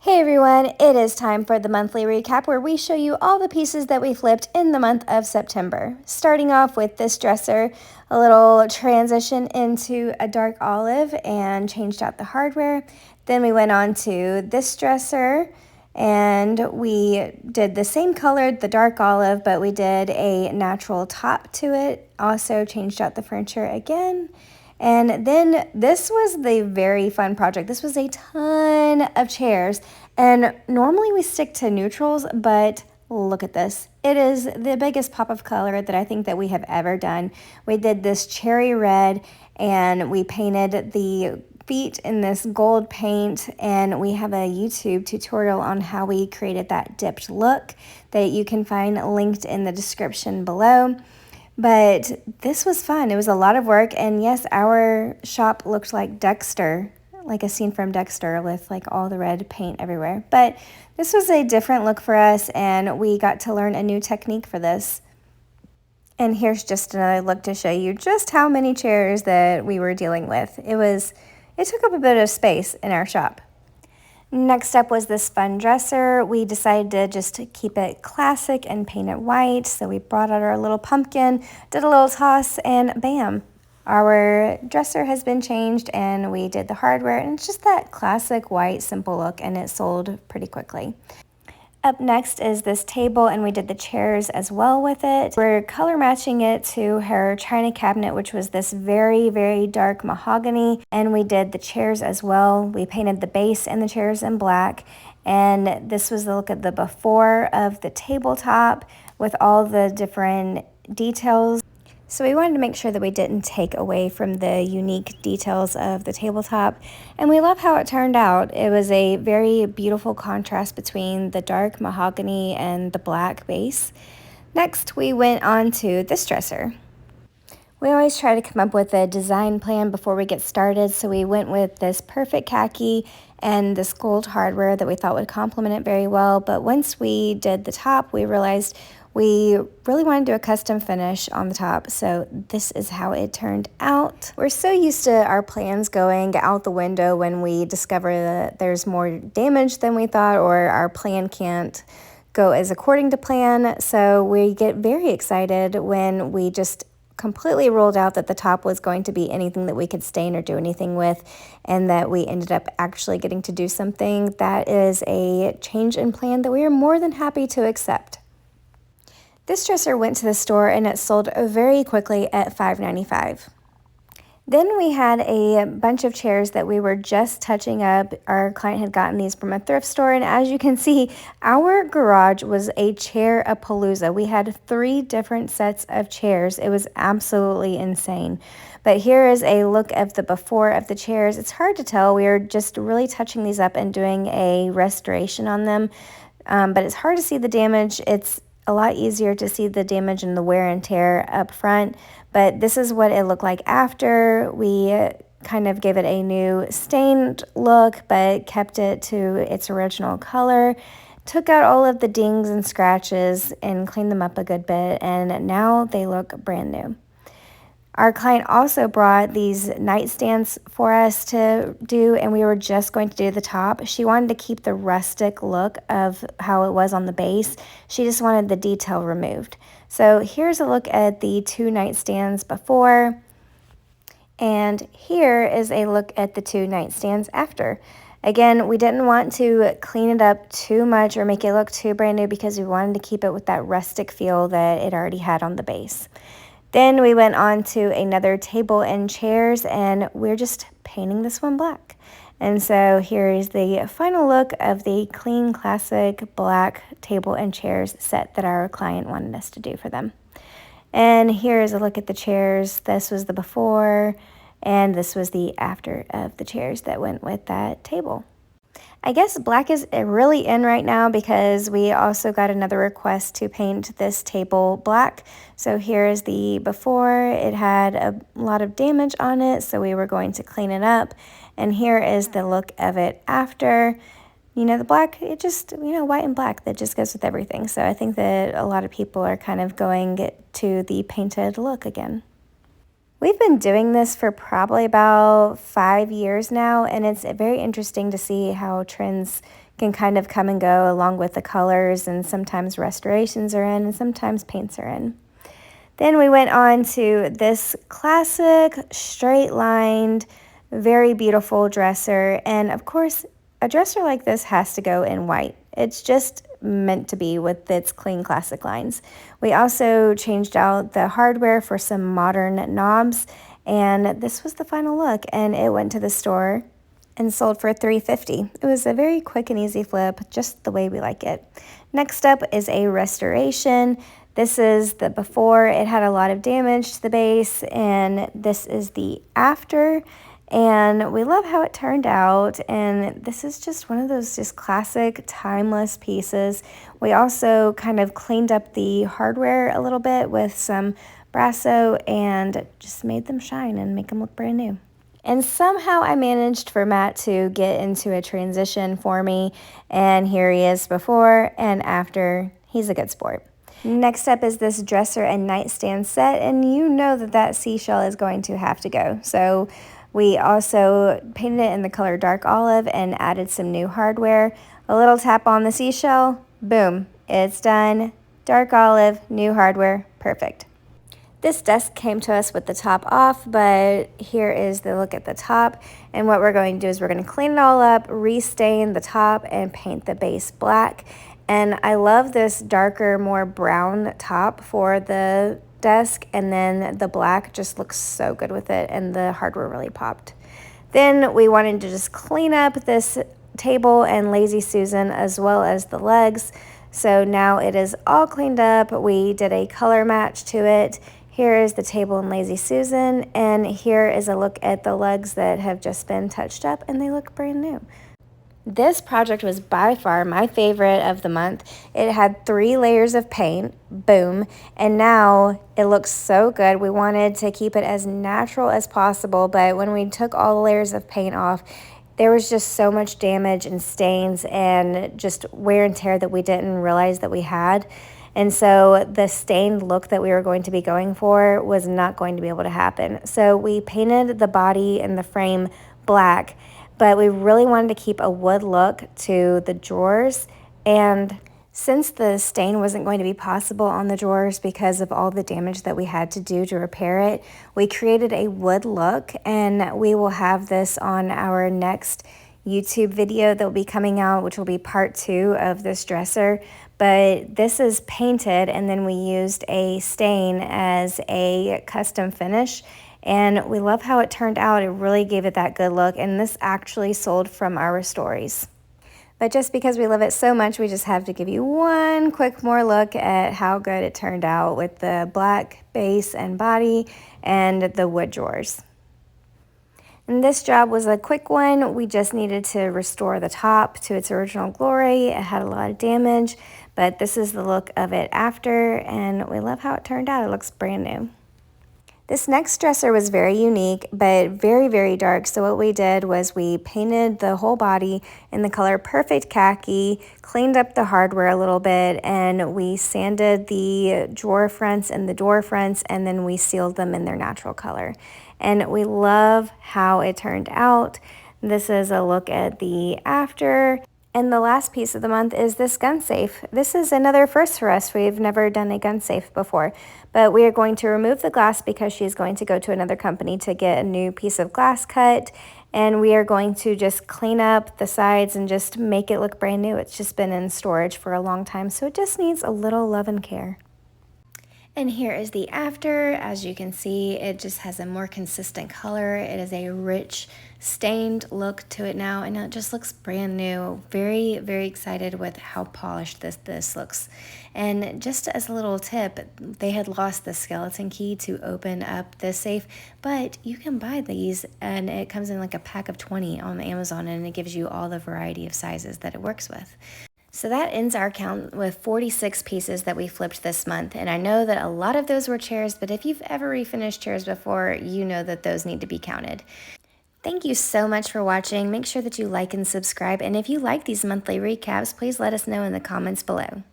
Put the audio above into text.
Hey everyone, it is time for the monthly recap where we show you all the pieces that we flipped in the month of September. Starting off with this dresser, a little transition into a dark olive and changed out the hardware. Then we went on to this dresser and we did the same color, the dark olive, but we did a natural top to it. Also changed out the furniture again. And then this was the very fun project. This was a ton of chairs, and normally we stick to neutrals, but look at this. It is the biggest pop of color that I think that we have ever done. We did this cherry red, and we painted the feet in this gold paint, and we have a YouTube tutorial on how we created that dipped look that you can find linked in the description below. But this was fun. It was a lot of work. And yes, our shop looked like Dexter, like a scene from Dexter with like all the red paint everywhere. But this was a different look for us, and we got to learn a new technique for this. And here's just another look to show you just how many chairs that we were dealing with. It took up a bit of space in our shop. Next up was this fun dresser. We decided to just keep it classic and paint it white. So we brought out our little pumpkin, did a little toss, and bam, our dresser has been changed, and we did the hardware. And it's just that classic white, simple look, and it sold pretty quickly. Up next is this table, and we did the chairs as well with it. We're color matching it to her china cabinet, which was this very, very dark mahogany, and we did the chairs as well. We painted the base and the chairs in black, and this was the look at the before of the tabletop with all the different details. So we wanted to make sure that we didn't take away from the unique details of the tabletop, and we love how it turned out. It was a very beautiful contrast between the dark mahogany and the black base. Next, we went on to this dresser. We always try to come up with a design plan before we get started, so we went with this perfect khaki and this gold hardware that we thought would complement it very well. But once we did the top, we realized we really wanted to do a custom finish on the top, so this is how it turned out. We're so used to our plans going out the window when we discover that there's more damage than we thought, or our plan can't go as according to plan. So we get very excited when we just completely ruled out that the top was going to be anything that we could stain or do anything with, and that we ended up actually getting to do something that is a change in plan that we are more than happy to accept. This dresser went to the store and it sold very quickly at $5.95. Then we had a bunch of chairs that we were just touching up. Our client had gotten these from a thrift store, and as you can see, our garage was a chair-a-palooza. We had 3 different sets of chairs. It was absolutely insane. But here is a look of the before of the chairs. It's hard to tell. We are just really touching these up and doing a restoration on them, but it's hard to see the damage. It's a lot easier to see the damage and the wear and tear up front, but this is what it looked like after. We kind of gave it a new stained look, but kept it to its original color, took out all of the dings and scratches and cleaned them up a good bit, and now they look brand new. Our client also brought these nightstands for us to do, and we were just going to do the top. She wanted to keep the rustic look of how it was on the base. She just wanted the detail removed. So here's a look at the 2 nightstands before, and here is a look at the 2 nightstands after. Again, we didn't want to clean it up too much or make it look too brand new because we wanted to keep it with that rustic feel that it already had on the base. Then we went on to another table and chairs, and we're just painting this one black. And so here is the final look of the clean, classic black table and chairs set that our client wanted us to do for them. And here is a look at the chairs. This was the before, and this was the after of the chairs that went with that table. I guess black is really in right now because we also got another request to paint this table black. So here is the before. It had a lot of damage on it, so we were going to clean it up. And here is the look of it after. You know, the black, it just, white and black, that just goes with everything. So I think that a lot of people are kind of going to the painted look again. We've been doing this for probably about 5 years now, and it's very interesting to see how trends can kind of come and go along with the colors, and sometimes restorations are in and sometimes paints are in. Then we went on to this classic straight lined, very beautiful dresser, and of course a dresser like this has to go in white. It's just meant to be with its clean classic lines. We also changed out the hardware for some modern knobs, and this was the final look, and it went to the store and sold for $350. It was a very quick and easy flip, just the way we like it. Next up is a restoration. This is the before. It had a lot of damage to the base, and this is the after. And we love how it turned out, and this is just one of those just classic timeless pieces. We also kind of cleaned up the hardware a little bit with some Brasso and just made them shine and make them look brand new. And somehow I managed for Matt to get into a transition for me, and here he is before and after. He's a good sport. Next up is this dresser and nightstand set, and you know that that seashell is going to have to go. So we also painted it in the color dark olive and added some new hardware. A little tap on the seashell, boom, it's done. Dark olive, new hardware, perfect. This desk came to us with the top off, but here is the look at the top. And what we're going to do is we're going to clean it all up, restain the top, and paint the base black. And I love this darker, more brown top for the desk, and then the black just looks so good with it, and the hardware really popped. Then we wanted to just clean up this table and Lazy Susan as well as the legs. So now it is all cleaned up. We did a color match to it. Here is the table and Lazy Susan, and here is a look at the legs that have just been touched up, and they look brand new. This project was by far my favorite of the month. It had 3 layers of paint, boom, and now it looks so good. We wanted to keep it as natural as possible, but when we took all the layers of paint off, there was just so much damage and stains and just wear and tear that we didn't realize that we had. And so the stained look that we were going to be going for was not going to be able to happen. So we painted the body and the frame black, but we really wanted to keep a wood look to the drawers. And since the stain wasn't going to be possible on the drawers because of all the damage that we had to do to repair it, we created a wood look, and we will have this on our next YouTube video that will be coming out, which will be part 2 of this dresser. But this is painted, and then we used a stain as a custom finish, and we love how it turned out. It really gave it that good look, and this actually sold from our stories. But just because we love it so much, we just have to give you one quick more look at how good it turned out with the black base and body and the wood drawers. And this job was a quick one. We just needed to restore the top to its original glory. It had a lot of damage, but this is the look of it after, and we love how it turned out. It looks brand new. This next dresser was very unique, but very, very dark. So what we did was we painted the whole body in the color Perfect Khaki, cleaned up the hardware a little bit, and we sanded the drawer fronts and the door fronts, and then we sealed them in their natural color. And we love how it turned out. This is a look at the after. And the last piece of the month is this gun safe. This is another first for us. We've never done a gun safe before, but we are going to remove the glass because she's going to go to another company to get a new piece of glass cut. And we are going to just clean up the sides and just make it look brand new. It's just been in storage for a long time, so it just needs a little love and care. And here is the after. As you can see, it just has a more consistent color. It is a rich, stained look to it now, and it just looks brand new. Very, very excited with how polished this looks. And just as a little tip, they had lost the skeleton key to open up this safe, but you can buy these, and it comes in like a pack of 20 on Amazon, and it gives you all the variety of sizes that it works with. So that ends our count with 46 pieces that we flipped this month. And I know that a lot of those were chairs, but if you've ever refinished chairs before, you know that those need to be counted. Thank you so much for watching. Make sure that you like and subscribe. And if you like these monthly recaps, please let us know in the comments below.